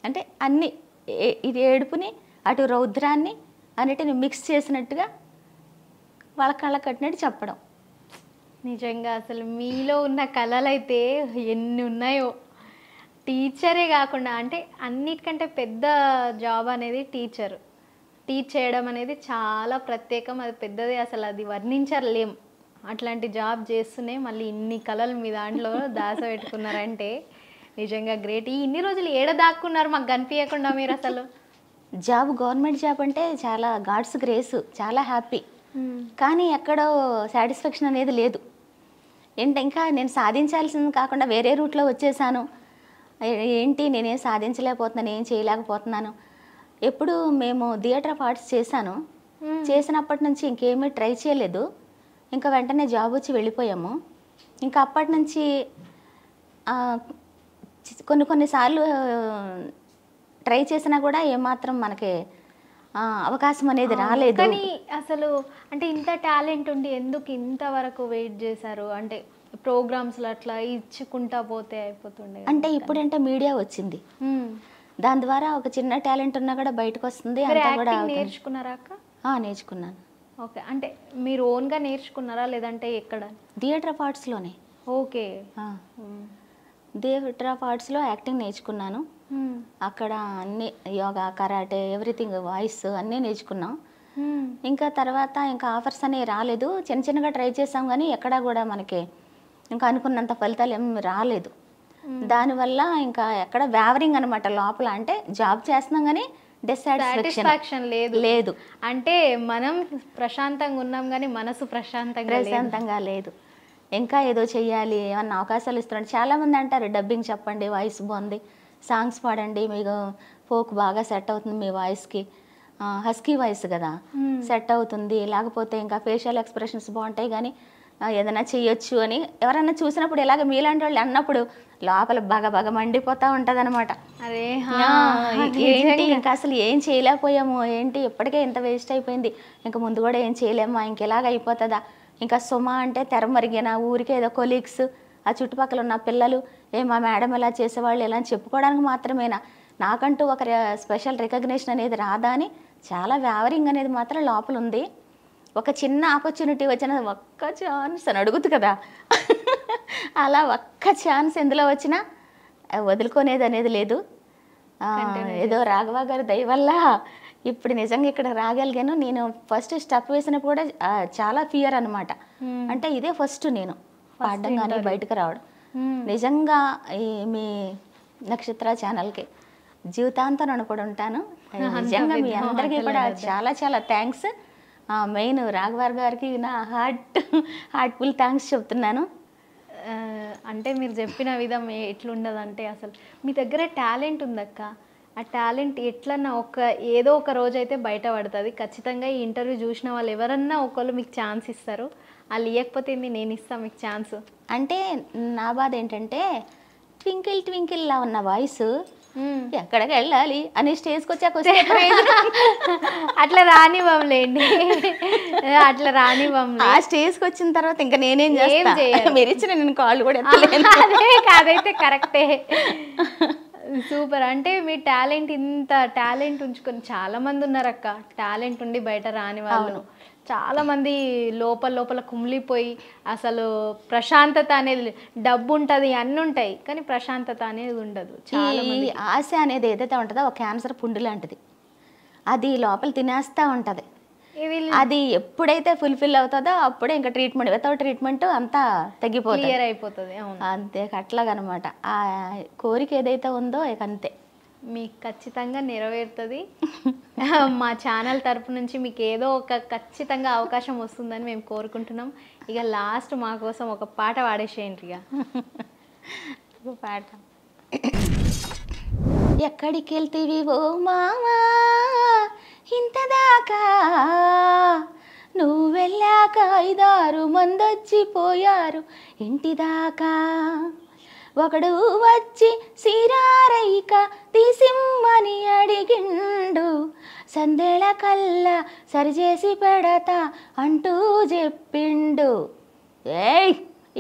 అంటే అన్ని ఇది ఏడుపుని అటు రౌద్రాన్ని అన్నిటిని మిక్స్ చేసినట్టుగా వాళ్ళ కళ్ళ కట్టినట్టు చెప్పడం. నిజంగా అసలు మీలో ఉన్న కళలు అయితే ఎన్ని ఉన్నాయో. టీచరే కాకుండా అంటే అన్నిటికంటే పెద్ద జాబ్ అనేది టీచ్ చేయడం అనేది చాలా ప్రత్యేకం, అది పెద్దది, అసలు అది వర్ణించలేం. అట్లాంటి జాబ్ చేస్తూనే మళ్ళీ ఇన్ని కళలు మీ దాంట్లో దాస పెట్టుకున్నారంటే నిజంగా గ్రేట్. ఈ ఇన్ని రోజులు ఏడ దాక్కున్నారు మాకు కనిపించకుండా మీరు అసలు? జాబ్, గవర్నమెంట్ జాబ్ అంటే చాలా గాడ్స్ గ్రేస్, చాలా హ్యాపీ. కానీ ఎక్కడో సాటిస్ఫాక్షన్ అనేది లేదు. ఇంకా నేను సాధించాల్సింది కాకుండా వేరే రూట్లో వచ్చేసాను. ఏంటి నేనేం సాధించలేకపోతున్నాను, ఏం చేయలేకపోతున్నాను. ఎప్పుడు మేము థియేటర్ ఆఫ్ ఆర్ట్స్ చేశాను. చేసినప్పటి నుంచి ఇంకేమీ ట్రై చేయలేదు. ఇంకా వెంటనే జాబ్ వచ్చి వెళ్ళిపోయాము. ఇంకా అప్పటి నుంచి కొన్నిసార్లు ట్రై చేసినా కూడా ఏమాత్రం మనకి అవకాశం అనేది రాలేదు. కానీ అసలు అంటే ఇంత టాలెంట్ ఉండి ఎందుకు ఇంతవరకు వెయిట్ చేశారు? అంటే ప్రోగ్రామ్స్లో అట్లా ఇచ్చుకుంటా పోతే అయిపోతుండే. అంటే ఇప్పుడంటే మీడియా వచ్చింది, దాని ద్వారా ఒక చిన్న టాలెంట్ ఉన్నా కూడా బయటకు వస్తుంది. అంతా కూడా నేర్చుకున్నారా అక్క? నేర్చుకున్నాను. ఓకే, అంటే మీరు ఓన్గా నేర్చుకున్నారా లేదంటే ఎక్కడ? థియేటర్ ఆఫ్ ఆర్ట్స్లోనే. ఓకే, థియేటర్ ఆఫ్ ఆర్ట్స్లో యాక్టింగ్ నేర్చుకున్నాను. అక్కడ అన్ని యోగా, కరాటే, ఎవ్రీథింగ్, వాయిస్ అన్నీ నేర్చుకున్నాం. ఇంకా తర్వాత ఇంకా ఆఫర్స్ అనేవి రాలేదు. చిన్న చిన్నగా ట్రై చేసాం కానీ ఎక్కడా కూడా మనకి ఇంకా అనుకున్నంత ఫలితాలు ఏం రాలేదు. దానివల్ల ఇంకా ఎక్కడ వ్యావరింగ్ అనమాట లోపల. అంటే జాబ్ చేస్తున్నాం కానీ డిస్సాటిస్ఫాక్షన్ లేదు. అంటే మనం ప్రశాంతంగా ఉన్నాం కానీ మనసు ప్రశాంతంగా లేదు. ఇంకా ఏదో చెయ్యాలి, ఏమన్నా అవకాశాలు ఇస్తున్నాడు. చాలామంది అంటారు డబ్బింగ్ చెప్పండి, వాయిస్ బాగుంది, సాంగ్స్ పాడండి, మీకు ఫోక్ బాగా సెట్ అవుతుంది మీ వాయిస్కి, హస్కీ వాయిస్ కదా సెట్ అవుతుంది, లేకపోతే ఇంకా ఫేషియల్ ఎక్స్ప్రెషన్స్ బాగుంటాయి కానీ ఏదైనా చెయ్యొచ్చు అని ఎవరన్నా చూసినప్పుడు ఇలాగ మీలాంటి వాళ్ళు అన్నప్పుడు లోపల బాగా మండిపోతూ ఉంటుంది అనమాట. అరే ఏంటి ఇంకా అసలు ఏం చేయలేకపోయాము, ఏంటి ఇప్పటికే ఇంత వేస్ట్ అయిపోయింది, ఇంకా ముందు కూడా ఏం చేయలేమా, ఇంకెలాగ అయిపోతుందా, ఇంకా సుమ అంటే తెర మరిగిన ఊరికే ఏదో కొలీగ్స్, ఆ చుట్టుపక్కల ఉన్న పిల్లలు మా మేడం ఎలా చేసేవాళ్ళు ఇలా అని చెప్పుకోవడానికి మాత్రమేనా, నాకంటూ ఒక స్పెషల్ రికగ్నిషన్ అనేది రాదా అని చాలా వ్యావరింగ్ అనేది మాత్రం లోపల ఉంది. ఒక చిన్న ఆపర్చునిటీ వచ్చిన ఒక్క ఛాన్స్ అని అడుగుతుంది కదా, అలా ఒక్క ఛాన్స్ ఎందులో వచ్చినా వదులుకునేది అనేది లేదు. ఏదో రాఘవ గారి దయ వల్ల ఇప్పుడు నిజంగా ఇక్కడ రాగలిగాను. నేను ఫస్ట్ స్టెప్ వేసినప్పుడు కూడా చాలా ఫియర్ అనమాట. అంటే ఇదే ఫస్ట్ నేను పాడడం కానీ బయటకు రావడం. నిజంగా మీ నక్షత్ర ఛానల్కి జీవితాంతం నేను కూడా ఉంటాను. నిజంగా మీ అందరికీ కూడా చాలా చాలా థ్యాంక్స్. మెయిన్ రాఘవ గారికి నా హార్ట్ఫుల్ థ్యాంక్స్ చెప్తున్నాను. అంటే మీరు చెప్పిన విధం ఎట్లుండదంటే అసలు మీ దగ్గర టాలెంట్ ఉందక్క. ఆ టాలెంట్ ఎట్లన్నా ఏదో ఒక రోజు అయితే బయట పడుతుంది ఖచ్చితంగా. ఈ ఇంటర్వ్యూ చూసిన వాళ్ళు ఎవరన్నా ఒకళ్ళు మీకు ఛాన్స్ ఇస్తారు. వాళ్ళు ఇవ్వకపోతే నేను ఇస్తాను మీకు ఛాన్స్. అంటే నా బాధ ఏంటంటే ట్వింకిల్ ట్వింకిల్లా ఉన్న వాయిస్ ఎక్కడికి వెళ్ళాలి అని స్టేజ్కి వచ్చాక అట్లా రానివ్వంలేండి, అట్లా రానివ్వం. ఆ స్టేజ్కి వచ్చిన తర్వాత ఇంకా నేనేం చేస్తాను, మీరు ఇచ్చిన నేను కాళ్ళు కూడా అదైతే కరెక్టే. సూపర్. అంటే మీ టాలెంట్, ఇంత టాలెంట్ ఉంచుకొని చాలా మంది ఉన్నారు అక్క, టాలెంట్ ఉండి బయట రాని వాళ్ళు చాలా మంది లోపల కుమిలిపోయి అసలు ప్రశాంతత అనేది, డబ్బు ఉంటుంది అన్నీ ఉంటాయి కానీ ప్రశాంతత అనేది ఉండదు. చాలా మంది ఆశ అనేది ఏదైతే ఉంటుందో ఒక క్యాన్సర్ పుండు లాంటిది, అది లోపల తినేస్తూ ఉంటుంది. అది ఎప్పుడైతే ఫుల్ఫిల్ అవుతుందో అప్పుడే ఇంకా ట్రీట్మెంట్, వితౌట్ ట్రీట్మెంట్ అంతా తగ్గిపోతుంది, క్లియర్ అయిపోతుంది. అంతే అట్లాగనమాట. ఆ కోరిక ఏదైతే ఉందో ఇక అంతే మీకు ఖచ్చితంగా నెరవేరుతుంది. మా ఛానల్ తరపు నుంచి మీకు ఏదో ఒక ఖచ్చితంగా అవకాశం వస్తుందని మేము కోరుకుంటున్నాం. ఇక లాస్ట్ మా కోసం ఒక పాట పాడేసేయండి. ఇక పాట ఎక్కడికి వెళ్తేవి ఓ మామా ఇంతదాకా, నువ్వు వెళ్ళాక 5-6 మందొచ్చిపోయారు ఇంటిదాకా, ఒకడు వచ్చి సీరారైక తీసిమ్మని అడిగిండు, సందేళ కల్లా సరిచేసి పెడతా అంటూ చెప్పిండు. ఏయ్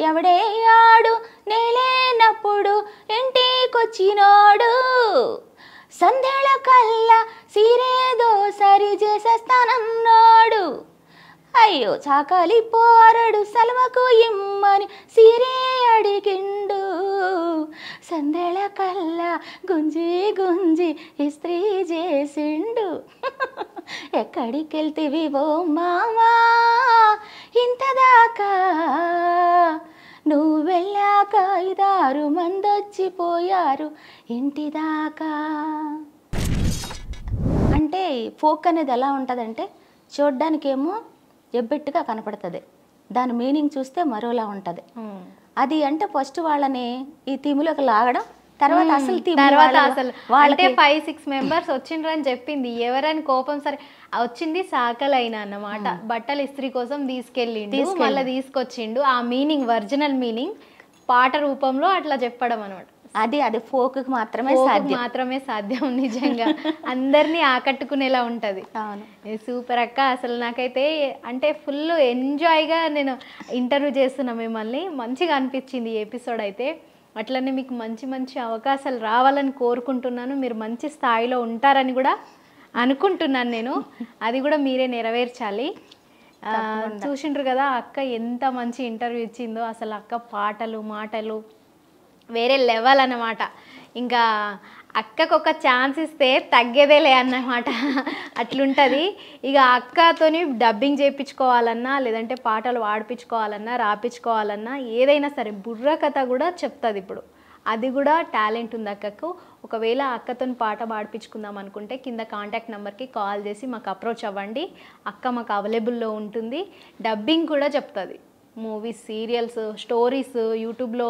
ఎవడే ఆడు నేలేనప్పుడు ఇంటికొచ్చినోడు, సందేళ కల్లా సీరేదో సరి చేసేస్తానన్నాడు. అయ్యో చాకాలి పోరడు సలవకు ఇమ్మని సీరే అడిగిండు, సందేళ కల్లా గుంజి ఇస్త్రీ చేసిండు. ఎక్కడికి వెళ్తేవి ఓ మామా ఇంతదాకా, నువ్వు వెళ్ళాక 5-6 మందొచ్చిపోయారు ఇంటిదాకా. అంటే ఫోక్ అనేది ఎలా ఉంటుందంటే చూడ్డానికేమో ఎబ్బెట్టుగా కనపడుతుంది, దాని మీనింగ్ చూస్తే మరోలా ఉంటుంది. అది అంటే ఫస్ట్ వాళ్ళని ఈ థీమ్లోకి లాగడం, తర్వాత అసలు తర్వాత అసలు వాళ్ళకి 5-6 మెంబర్స్ వచ్చిండ్రు అని చెప్పింది. ఎవరని కోపం సరే వచ్చింది సాకలైన అన్నమాట. బట్టలు ఇస్త్రీ కోసం తీసుకెళ్ళిండు, మళ్ళీ తీసుకొచ్చిండు. ఆ మీనింగ్ ఒరిజినల్ మీనింగ్ పాట రూపంలో అట్లా చెప్పడం అనమాట. అది ఫోక్ మాత్రమే సాధ్యం నిజంగా. అందరినీ ఆకట్టుకునేలా ఉంటది. సూపర్ అక్క. అసలు నాకైతే అంటే ఫుల్ ఎంజాయ్గా నేను ఇంటర్వ్యూ చేస్తున్నా మిమ్మల్ని. మంచిగా అనిపించింది ఈ ఎపిసోడ్ అయితే. అట్లనే మీకు మంచి మంచి అవకాశాలు రావాలని కోరుకుంటున్నాను. మీరు మంచి స్థాయిలో ఉంటారని కూడా అనుకుంటున్నాను నేను. అది కూడా మీరే నెరవేర్చాలి. చూసిండ్రు కదా అక్క ఎంత మంచి ఇంటర్వ్యూ ఇచ్చిందో. అసలు అక్క పాటలు మాటలు వేరే లెవెల్ అన్నమాట. ఇంకా అక్కకు ఒక ఛాన్స్ ఇస్తే తగ్గేదేలే అన్నమాట, అట్లుంటుంది. ఇక అక్కతోని డబ్బింగ్ చేయించుకోవాలన్నా, లేదంటే పాటలు పాడిపించుకోవాలన్నా, రాపించుకోవాలన్నా, ఏదైనా సరే బుర్రకథ కూడా చెప్తుంది ఇప్పుడు. అది కూడా టాలెంట్ ఉంది అక్కకు. ఒకవేళ అక్కతో పాట పాడిపించుకుందాం అనుకుంటే కింద కాంటాక్ట్ నెంబర్కి కాల్ చేసి మాకు అప్రోచ్ అవ్వండి. అక్క మాకు అవైలబుల్లో ఉంటుంది. డబ్బింగ్ కూడా చెప్తుంది. మూవీస్, సీరియల్స్, స్టోరీస్, యూట్యూబ్లో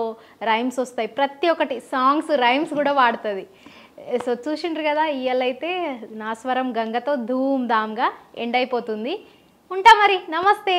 రైమ్స్ వస్తాయి, ప్రతి ఒక్కటి సాంగ్స్ రైమ్స్ కూడా వాడుతుంది. సో చూసిండ్రు కదా, ఇవాళైతే నా స్వరం గంగతో ధూమ్ ధామ్గా ఎండ్ అయిపోతుంది. ఉంటా మరి, నమస్తే.